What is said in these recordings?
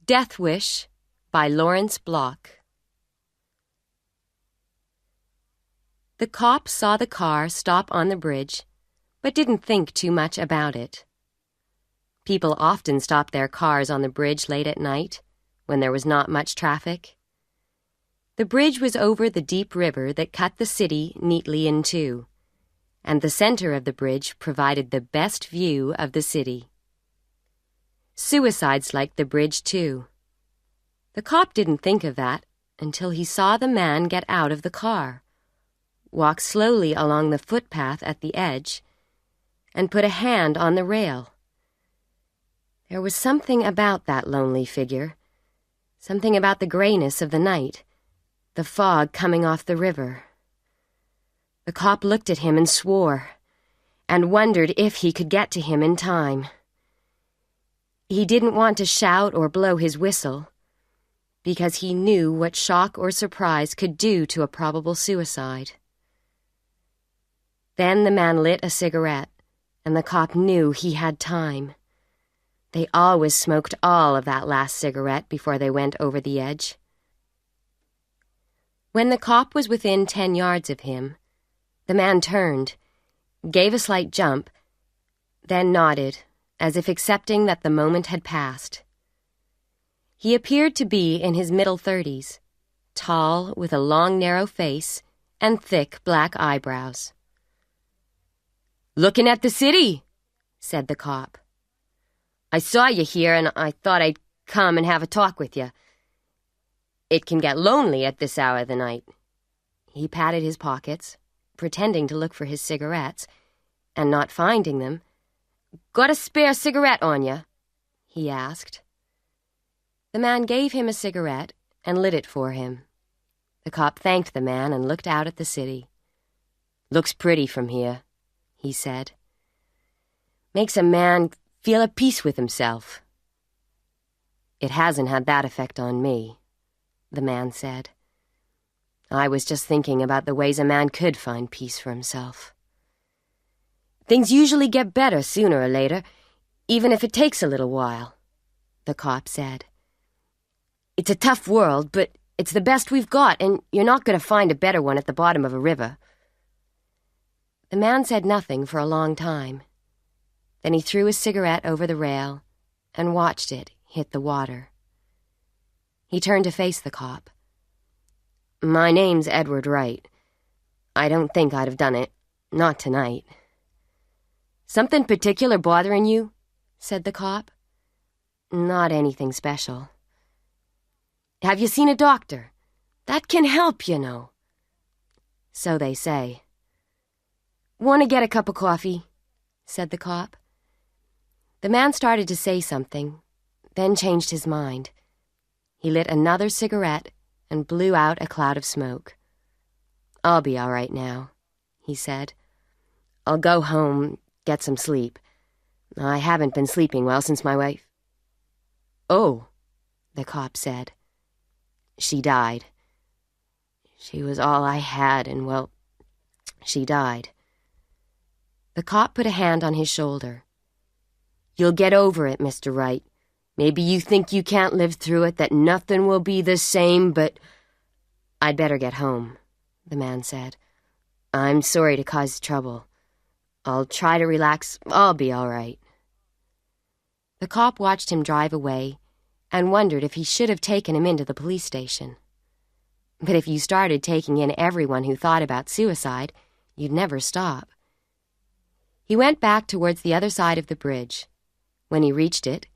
Death Wish by Lawrence Block. The cop saw the car stop on the bridge, but didn't think too much about it. People often stopped their cars on the bridge late at night, when there was not much traffic. The bridge was over the deep river that cut the city neatly in two, and the center of the bridge provided the best view of the city. Suicides liked the bridge too. The cop didn't think of that until he saw the man get out of the car, walk slowly along the footpath at the edge, and put a hand on the rail. There was something about that lonely figure, something about the grayness of the night, the fog coming off the river. The cop looked at him and swore, and wondered if he could get to him in time. He didn't want to shout or blow his whistle, because he knew what shock or surprise could do to a probable suicide. Then the man lit a cigarette, and the cop knew he had time. They always smoked all of that last cigarette before they went over the edge. When the cop was within 10 yards of him, the man turned, gave a slight jump, then nodded, as if accepting that the moment had passed. He appeared to be in his middle 30s, tall, with a long, narrow face and thick black eyebrows. "Looking at the city," said the cop. "I saw you here, and I thought I'd come and have a talk with you. It can get lonely at this hour of the night." He patted his pockets, pretending to look for his cigarettes, and not finding them. "Got a spare cigarette on you?" he asked. The man gave him a cigarette and lit it for him. The cop thanked the man and looked out at the city. "Looks pretty from here," he said. "Makes a man feel at peace with himself." "It hasn't had that effect on me," the man said. "I was just thinking about the ways a man could find peace for himself." "Things usually get better sooner or later, even if it takes a little while," the cop said. "It's a tough world, but it's the best we've got, and you're not going to find a better one at the bottom of a river." The man said nothing for a long time. Then he threw his cigarette over the rail and watched it hit the water. He turned to face the cop. "My name's Edward Wright. I don't think I'd have done it, not tonight." "Something particular bothering you?" said the cop. "Not anything special." "Have you seen a doctor? That can help, you know." "So they say." "Want to get a cup of coffee?" said the cop. The man started to say something, then changed his mind. He lit another cigarette and blew out a cloud of smoke. "I'll be all right now," he said. "I'll go home, get some sleep. I haven't been sleeping well since my wife—" "Oh," the cop said. "She died. She was all I had, and, well, she died." The cop put a hand on his shoulder. "You'll get over it, Mr. Wright. Maybe you think you can't live through it, that nothing will be the same, but—" "I'd better get home," the man said. "I'm sorry to cause trouble. I'll try to relax. I'll be all right." The cop watched him drive away and wondered if he should have taken him into the police station. But if you started taking in everyone who thought about suicide, you'd never stop. He went back towards the other side of the bridge. When he reached it,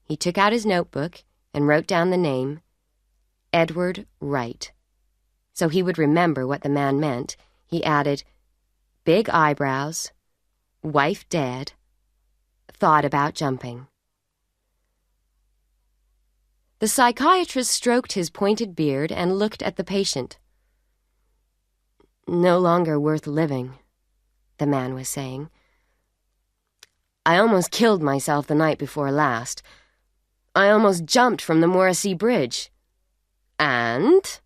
he took out his notebook and wrote down the name, Edward Wright. So he would remember what the man meant. He added, big eyebrows, wife dead, thought about jumping. The psychiatrist stroked his pointed beard and looked at the patient. "No longer worth living," the man was saying. "I almost killed myself the night before last. I almost jumped from the Morrissey Bridge. And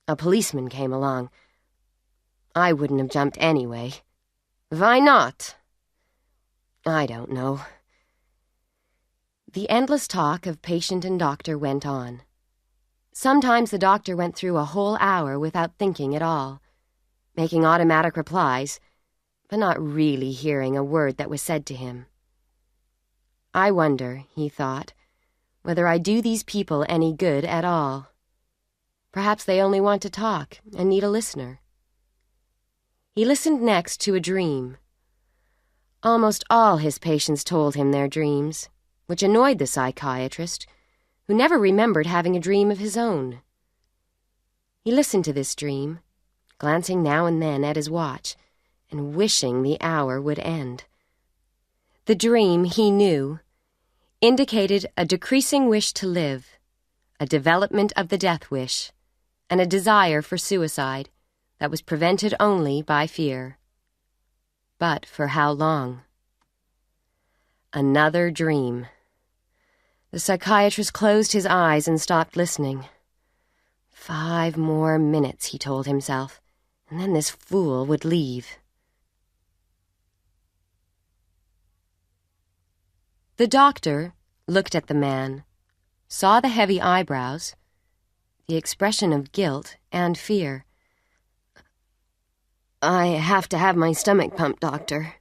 a policeman came along. I wouldn't have jumped anyway. Why not? I don't know." The endless talk of patient and doctor went on. Sometimes the doctor went through a whole hour without thinking at all, making automatic replies, but not really hearing a word that was said to him. I wonder, he thought, whether I do these people any good at all. Perhaps they only want to talk and need a listener. He listened next to a dream. Almost all his patients told him their dreams, which annoyed the psychiatrist, who never remembered having a dream of his own. He listened to this dream, glancing now and then at his watch, and wishing the hour would end. The dream, he knew, indicated a decreasing wish to live, a development of the death wish, and a desire for suicide that was prevented only by fear. But for how long? Another dream. The psychiatrist closed his eyes and stopped listening. 5 more minutes, he told himself, and then this fool would leave. The doctor looked at the man, saw the heavy eyebrows, the expression of guilt and fear. "I have to have my stomach pumped, doctor,"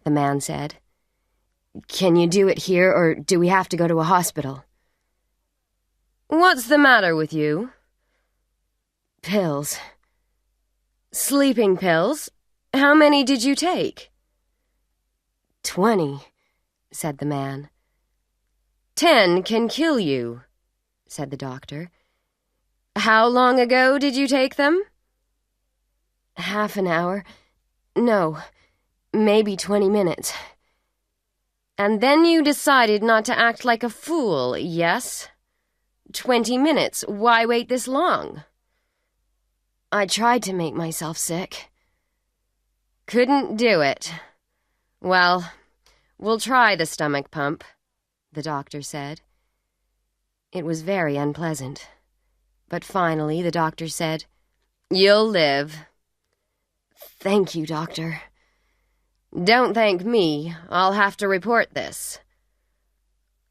the man said. "Can you do it here, or do we have to go to a hospital?" "What's the matter with you?" "Pills. Sleeping pills? How many did you take?" 20, said the man. 10 can kill you, said the doctor. How long ago did you take them? Half an hour. No, maybe 20 minutes. And then you decided not to act like a fool, yes? 20 minutes. Why wait this long? I tried to make myself sick. Couldn't do it. Well, we'll try the stomach pump, the doctor said. It was very unpleasant. But finally the doctor said, You'll live. Thank you, doctor. Don't thank me. I'll have to report this.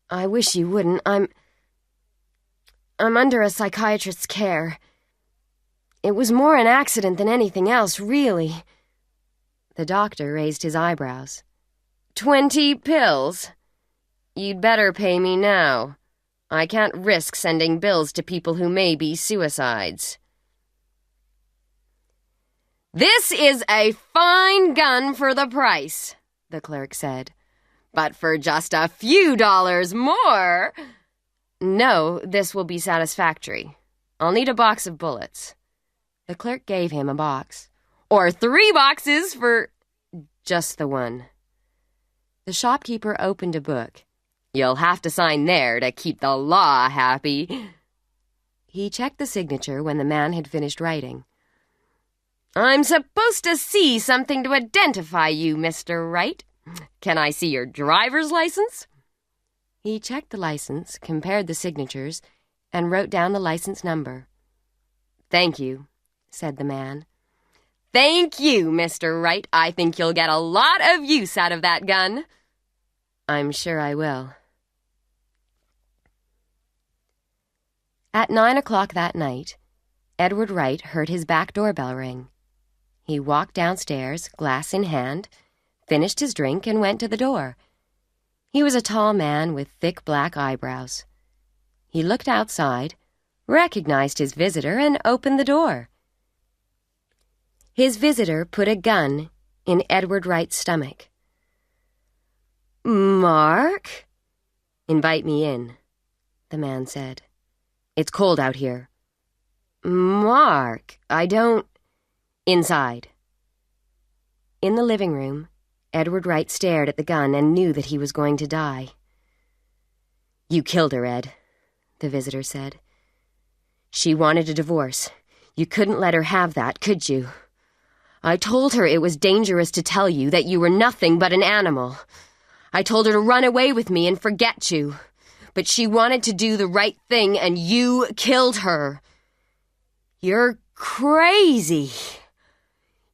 I wish you wouldn't. I'm under a psychiatrist's care. It was more an accident than anything else, really. The doctor raised his eyebrows. 20 pills? You'd better pay me now. I can't risk sending bills to people who may be suicides. This is a fine gun for the price, the clerk said. But for just a few dollars more... No, this will be satisfactory. I'll need a box of bullets. The clerk gave him a box. Or 3 boxes for... just the one. The shopkeeper opened a book. You'll have to sign there to keep the law happy. He checked the signature when the man had finished writing. I'm supposed to see something to identify you, Mr. Wright. Can I see your driver's license? He checked the license, compared the signatures, and wrote down the license number. Thank you, said the man. Thank you, Mr. Wright. I think you'll get a lot of use out of that gun. I'm sure I will. At 9 o'clock that night, Edward Wright heard his back doorbell ring. He walked downstairs, glass in hand, finished his drink, and went to the door. He was a tall man with thick black eyebrows. He looked outside, recognized his visitor, and opened the door. His visitor put a gun in Edward Wright's stomach. Mark? Invite me in, the man said. It's cold out here. Mark, I don't... Inside. In the living room, Edward Wright stared at the gun and knew that he was going to die. You killed her, Ed, the visitor said. She wanted a divorce. You couldn't let her have that, could you? I told her it was dangerous to tell you that you were nothing but an animal. I told her to run away with me and forget you. But she wanted to do the right thing, and you killed her. You're crazy.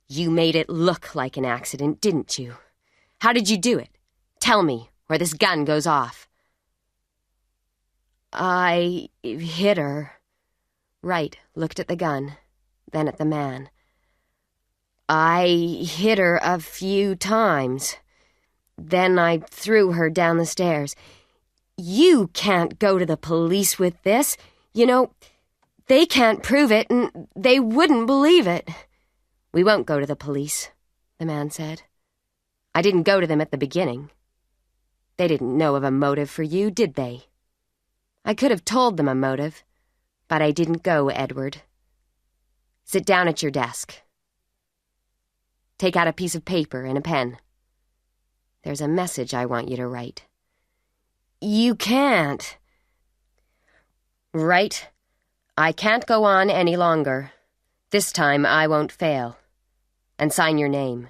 You made it look like an accident, didn't you? How did you do it? Tell me, or this gun goes off. I hit her. Wright looked at the gun, then at the man. I hit her a few times. Then I threw her down the stairs. You can't go to the police with this. You know, they can't prove it, and they wouldn't believe it. We won't go to the police, the man said. I didn't go to them at the beginning. They didn't know of a motive for you, did they? I could have told them a motive, but I didn't go, Edward. Sit down at your desk. Take out a piece of paper and a pen. There's a message I want you to write. You can't. Write, I can't go on any longer. This time I won't fail. And sign your name.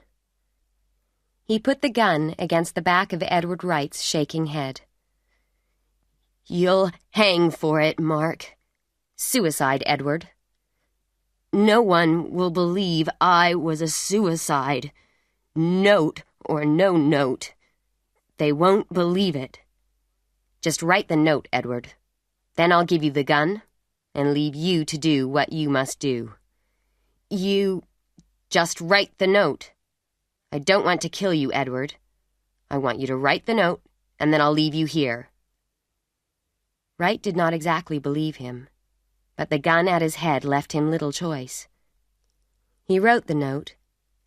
He put the gun against the back of Edward Wright's shaking head. You'll hang for it, Mark. Suicide, Edward. No one will believe I was a suicide. Note or no note. They won't believe it. Just write the note, Edward. Then I'll give you the gun and leave you to do what you must do. You just write the note. I don't want to kill you, Edward. I want you to write the note, and then I'll leave you here. Wright did not exactly believe him, but the gun at his head left him little choice. He wrote the note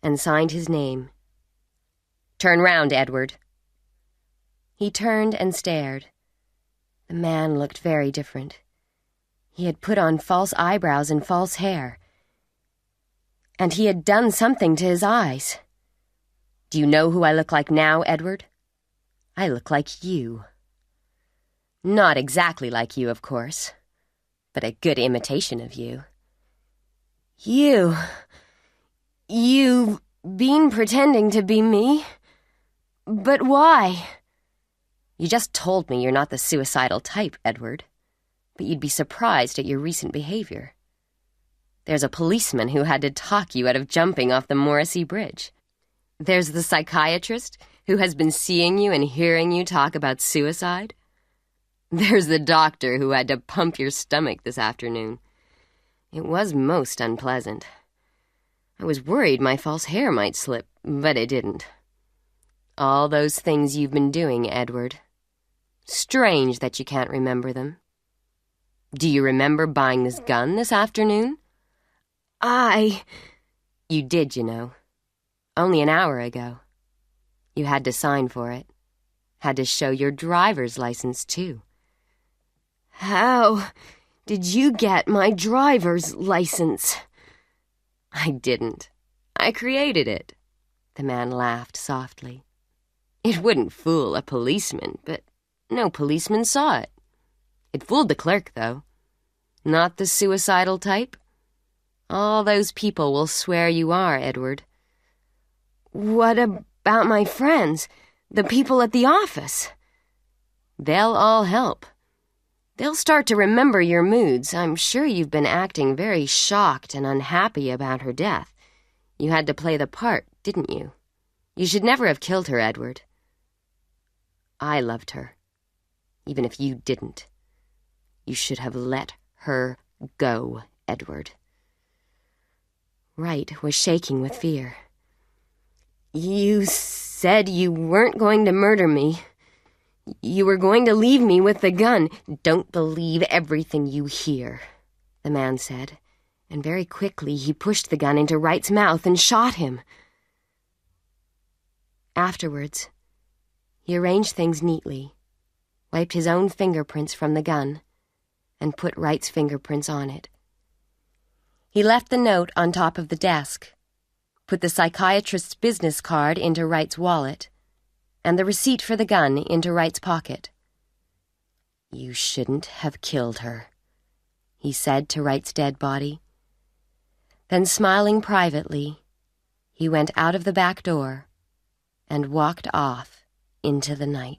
and signed his name. Turn round, Edward. He turned and stared. The man looked very different. He had put on false eyebrows and false hair, and he had done something to his eyes. Do you know who I look like now, Edward? I look like you. Not exactly like you, of course, but a good imitation of you. You've been pretending to be me? But why? You just told me you're not the suicidal type, Edward, but you'd be surprised at your recent behavior. There's a policeman who had to talk you out of jumping off the Morrissey Bridge. There's the psychiatrist who has been seeing you and hearing you talk about suicide. There's the doctor who had to pump your stomach this afternoon. It was most unpleasant. I was worried my false hair might slip, but it didn't. All those things you've been doing, Edward. Strange that you can't remember them. Do you remember buying this gun this afternoon? You did, you know. Only an hour ago. You had to sign for it. Had to show your driver's license, too. How did you get my driver's license? I didn't. I created it. The man laughed softly. It wouldn't fool a policeman, but no policeman saw it. It fooled the clerk, though. Not the suicidal type. All those people will swear you are, Edward. What about my friends, the people at the office? They'll all help. They'll start to remember your moods. I'm sure you've been acting very shocked and unhappy about her death. You had to play the part, didn't you? You should never have killed her, Edward. I loved her, even if you didn't. You should have let her go, Edward. Wright was shaking with fear. You said you weren't going to murder me. You were going to leave me with the gun. Don't believe everything you hear, the man said, and very quickly he pushed the gun into Wright's mouth and shot him. Afterwards, he arranged things neatly, wiped his own fingerprints from the gun, and put Wright's fingerprints on it. He left the note on top of the desk, put the psychiatrist's business card into Wright's wallet, and the receipt for the gun into Wright's pocket. You shouldn't have killed her, he said to Wright's dead body. Then, smiling privately, he went out of the back door and walked off into the night.